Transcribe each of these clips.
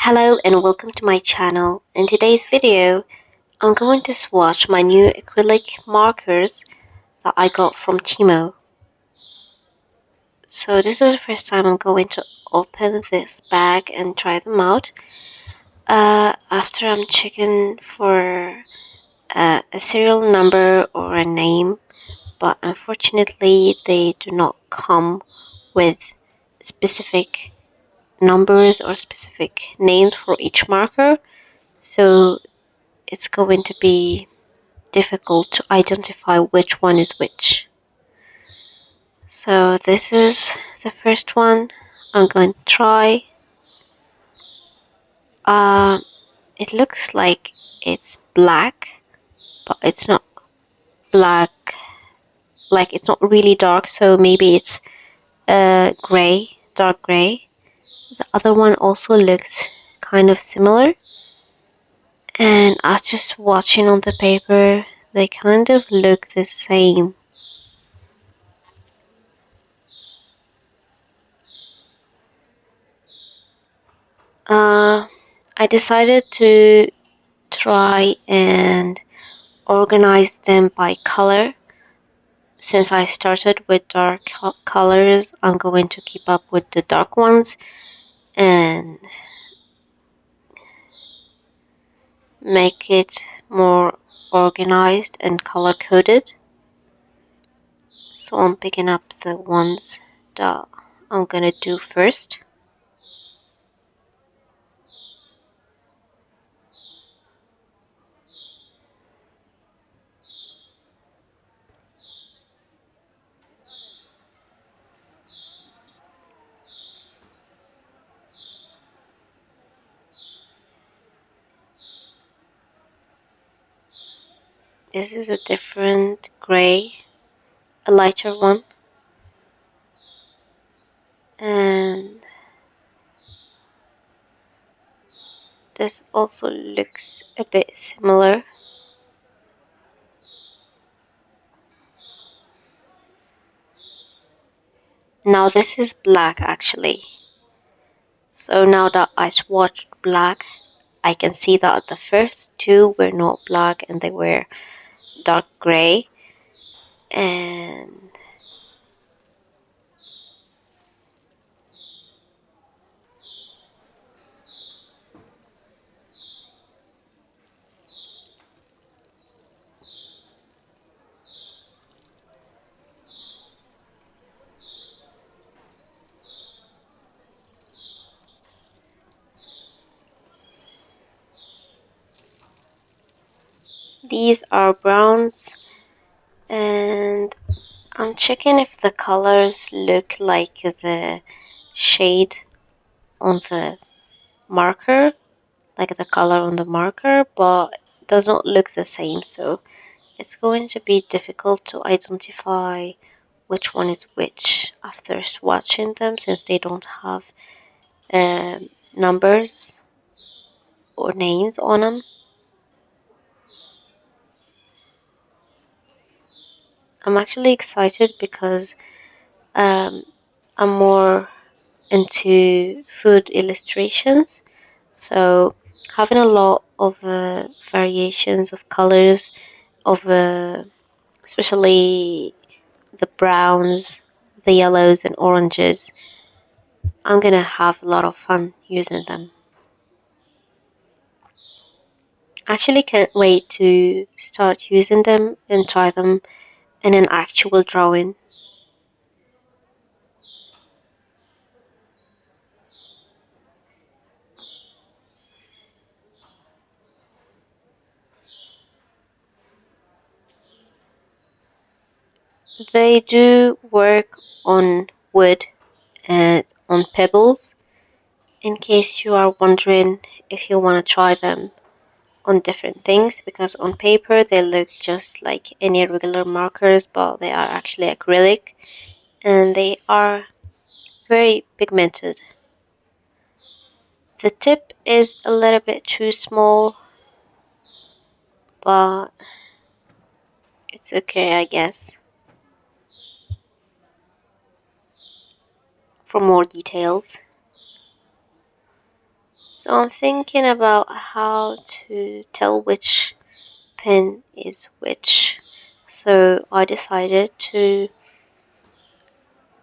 Hello and welcome to my channel. In today's video, I'm going to swatch my new acrylic markers that I got from Temu. So this is the first time I'm going to open this bag and try them out. After I'm checking for a serial number or a name, but unfortunately they do not come with specific numbers or specific names for each marker. So it's going to be difficult to identify which one is which. So this is the first one I'm going to try. It looks like it's black, but it's not black, like it's not really dark, so maybe it's gray, dark gray. The other one also looks kind of similar, and after just watching on the paper, they kind of look the same. I decided to try and organize them by color. Since I started with dark colors, I'm going to keep up with the dark ones and make it more organized and color coded. So I'm picking up the ones that I'm gonna do first. This is a different gray, a lighter one, and this also looks a bit similar. Now this is black actually. So now that I swatched black, I can see that the first two were not black and they were dark gray. And these are browns, and I'm checking if the colors look like the shade on the marker, like the color on the marker, but it does not look the same, so it's going to be difficult to identify which one is which after swatching them, since they don't have numbers or names on them. I'm actually excited because I'm more into food illustrations, so having a lot of variations of colors of especially the browns, the yellows and oranges, I'm gonna have a lot of fun using them. Actually can't wait to start using them and try them in an actual drawing. They do work on wood and on pebbles, in case you are wondering if you want to try them on different things, because on paper they look just like any regular markers, but they are actually acrylic and they are very pigmented. The tip is a little bit too small, but it's okay, I guess, for more details. So I'm thinking about how to tell which pen is which. So I decided to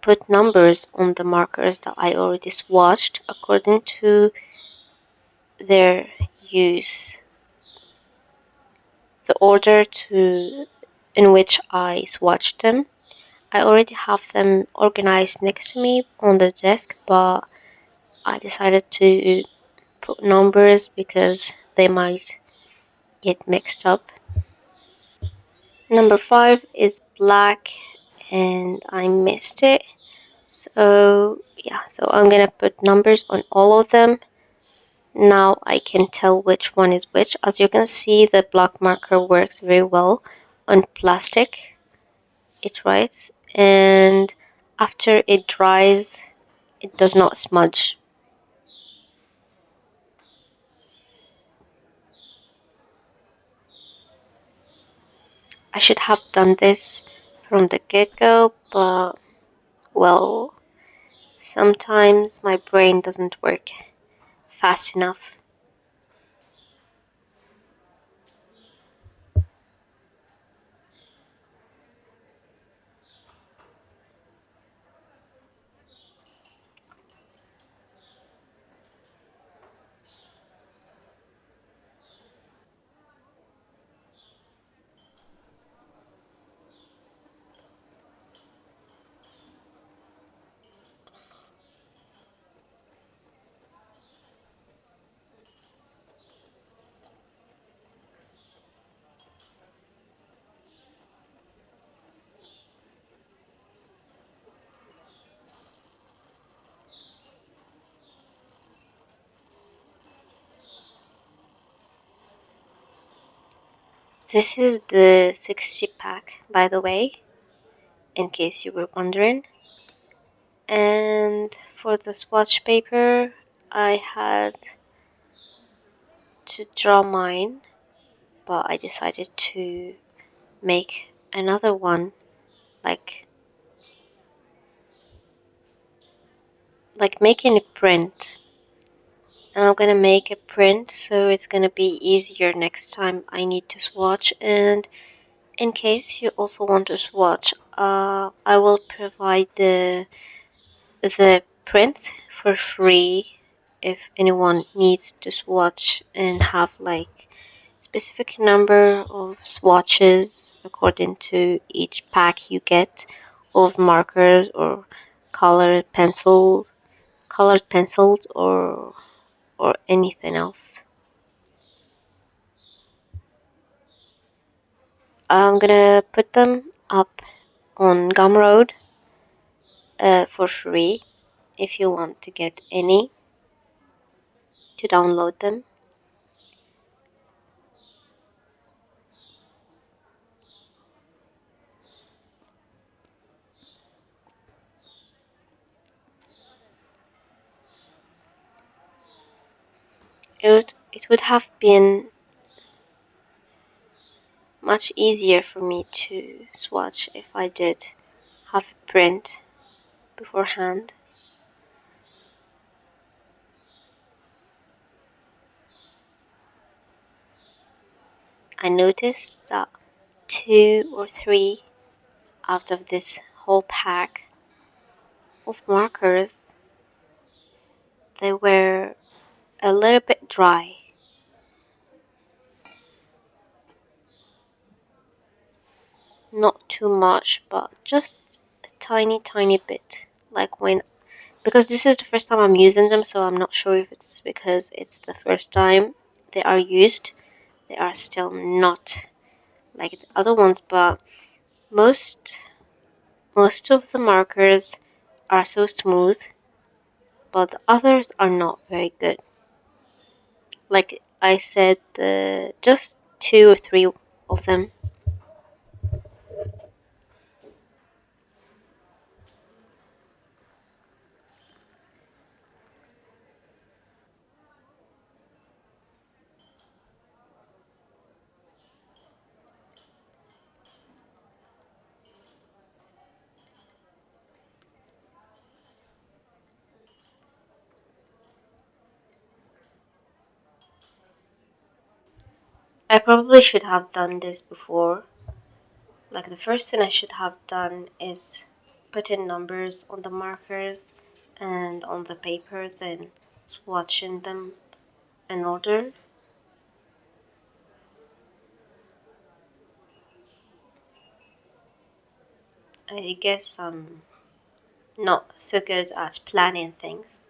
put numbers on the markers that I already swatched according to their use, the order in which I swatched them. I already have them organized next to me on the desk, but I decided to put numbers because they might get mixed up. Number 5 is black and I missed it. So yeah, so I'm gonna put numbers on all of them. Now I can tell which one is which. As you can see, the black marker works very well on plastic. It writes, and after it dries, it does not smudge. I should have done this from the get-go, but well, sometimes my brain doesn't work fast enough. This is the 60 pack, by the way, in case you were wondering. And for the swatch paper, I had to draw mine, but I decided to make another one, like making a print. And I'm gonna make a print so it's gonna be easier next time I need to swatch. And in case you also want to swatch, I will provide the print for free if anyone needs to swatch and have like specific number of swatches according to each pack you get of markers or colored pencil colored pencils or anything else. I'm gonna put them up on Gumroad for free if you want to get any to download them. It would have been much easier for me to swatch if I did have a print beforehand. I noticed that 2 or 3 out of this whole pack of markers, they were a little bit dry. Not too much, but just a tiny bit. Like because this is the first time I'm using them, so I'm not sure if it's because it's the first time they are used. They are still not like the other ones, but most most of the markers are so smooth, but the others are not very good. Like I said, just 2 or 3 of them. I probably should have done this before. Like the first thing I should have done is put in numbers on the markers and on the paper, then swatching them in order. I guess I'm not so good at planning things.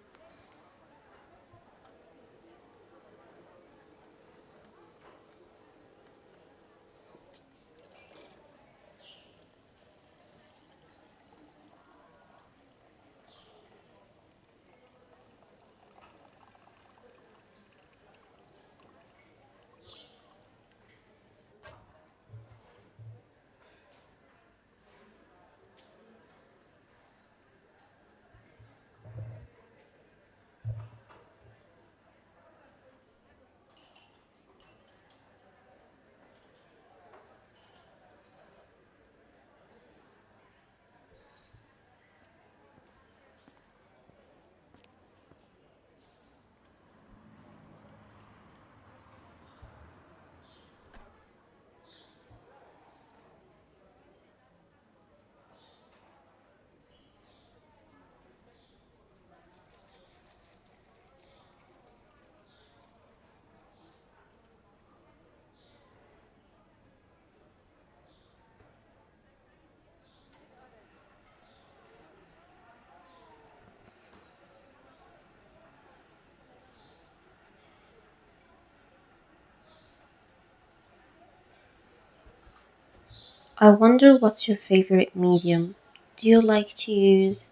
I wonder what's your favorite medium? Do you like to use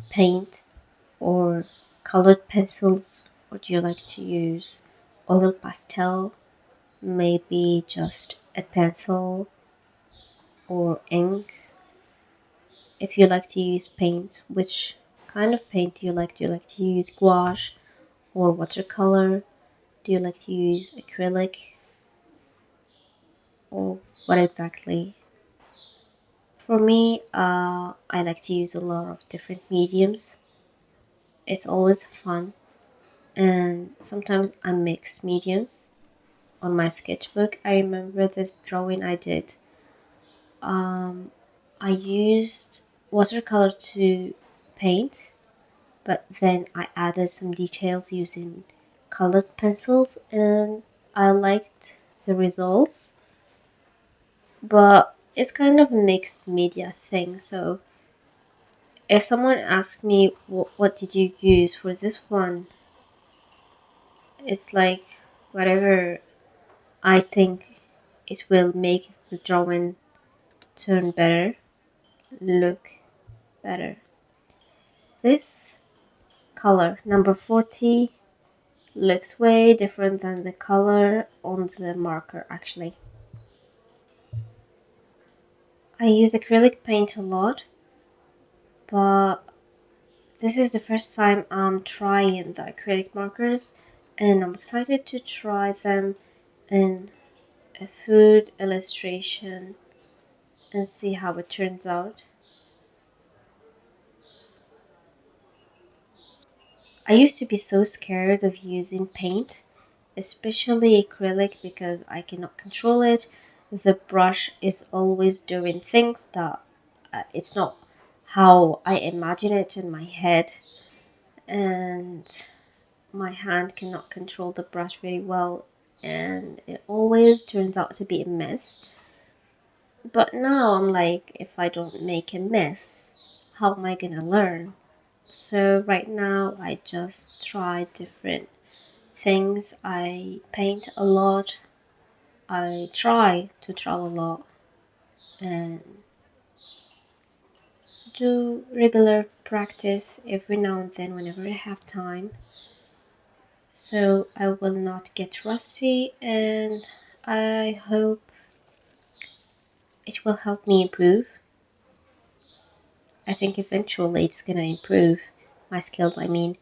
paint or colored pencils, or do you like to use oil pastel, maybe just a pencil or ink? If you like to use paint, which kind of paint do you like? Do you like to use gouache or watercolor? Do you like to use acrylic, or what exactly? For me, I like to use a lot of different mediums. It's always fun, and sometimes I mix mediums. On my sketchbook, I remember this drawing I did. Um, I used watercolor to paint, but then I added some details using colored pencils, and I liked the results. But it's kind of a mixed media thing, so if someone asks me what did you use for this one, it's like whatever I think it will make the drawing turn better, look better. This color, number 40, looks way different than the color on the marker actually. I use acrylic paint a lot, but this is the first time I'm trying the acrylic markers, and I'm excited to try them in a food illustration and see how it turns out. I used to be so scared of using paint, especially acrylic, because I cannot control it. The brush is always doing things that it's not how I imagine it in my head, and my hand cannot control the brush very well, and it always turns out to be a mess. But now I'm like, if I don't make a mess, how am I gonna learn? So right now I just try different things. I paint a lot. I try to draw a lot and do regular practice every now and then whenever I have time. So I will not get rusty, and I hope it will help me improve. I think eventually it's gonna improve my skills, I mean,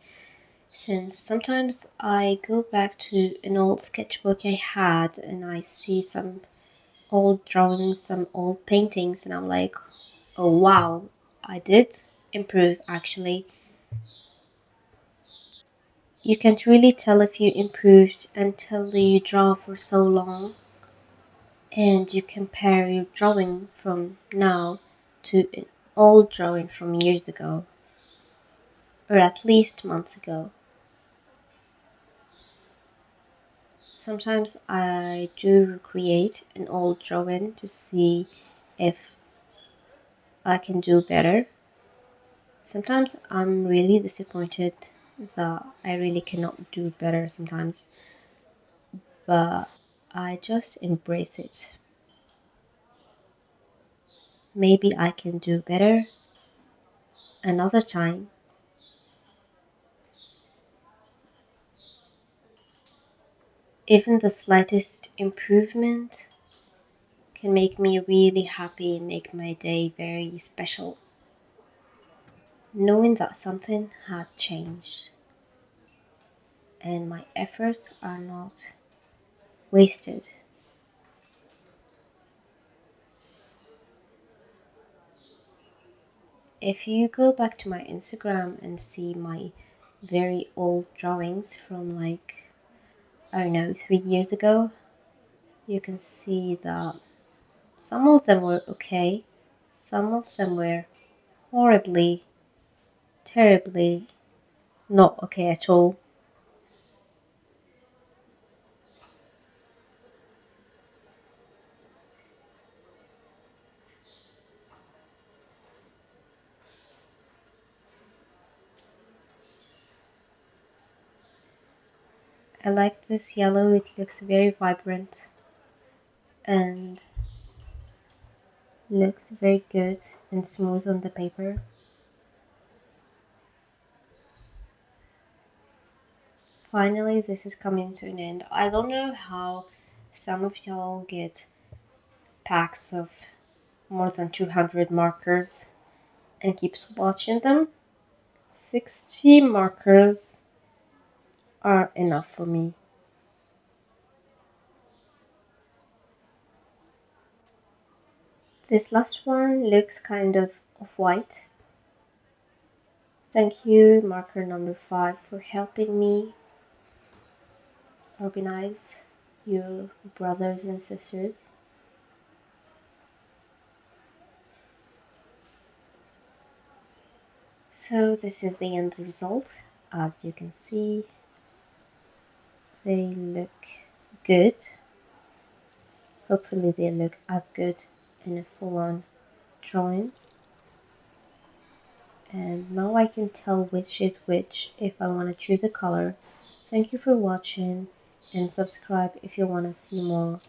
since sometimes I go back to an old sketchbook I had and I see some old drawings, some old paintings, and I'm like, oh wow, I did improve actually. You can't really tell if you improved until you draw for so long. and you compare your drawing from now to an old drawing from years ago, or at least months ago. Sometimes I do recreate an old drawing to see if I can do better. Sometimes I'm really disappointed that I really cannot do better sometimes, but I just embrace it. Maybe I can do better another time. Even the slightest improvement can make me really happy and make my day very special. Knowing that something had changed and my efforts are not wasted. If you go back to my Instagram and see my very old drawings from like, I don't know, 3 years ago, you can see that some of them were okay, some of them were horribly, terribly not okay at all. I like this yellow, it looks very vibrant and looks very good and smooth on the paper. Finally, this is coming to an end. I don't know how some of y'all get packs of more than 200 markers and keep swatching them. 60 markers are enough for me. This last one looks kind of off-white. Thank you, marker number 5, for helping me organize your brothers and sisters. So this is the end result. As you can see, they look good. Hopefully they look as good in a full-on drawing. And now I can tell which is which if I want to choose a color. Thank you for watching and subscribe if you want to see more.